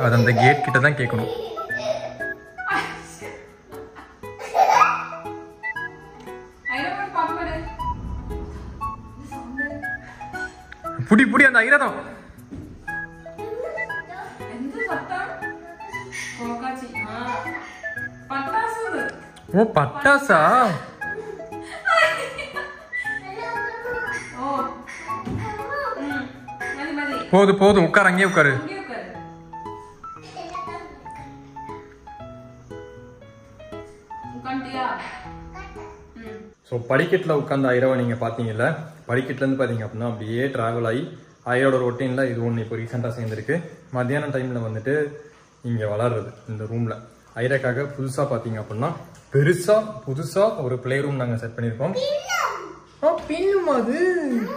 அது அந்த கேட் கிட்ட தான் கேட்கணும். புடி புடி அந்த ஐராதம். ஓ பட்டாசா? போதும் போதும் உட்காரு, அங்கேயே உட்காரு. ஸோ படிக்கட்டில் உட்காந்த ஐராவை நீங்கள் பார்த்தீங்கல்ல, படிக்கட்டுலேருந்து பார்த்தீங்க அப்படின்னா அப்படியே ட்ராவல் ஆகி ஐரோட ரொட்டீனில் இது ஒன்று இப்போ ரீசெண்டாக சேர்ந்துருக்கு. மத்தியானம் டைமில் வந்துட்டு இங்கே வளர்றது இந்த ரூமில் ஐராக்காக புதுசாக பார்த்தீங்க அப்படின்னா புதுசாக ஒரு பிளே ரூம் நாங்கள் செட் பண்ணியிருக்கோம். பின்னும் அது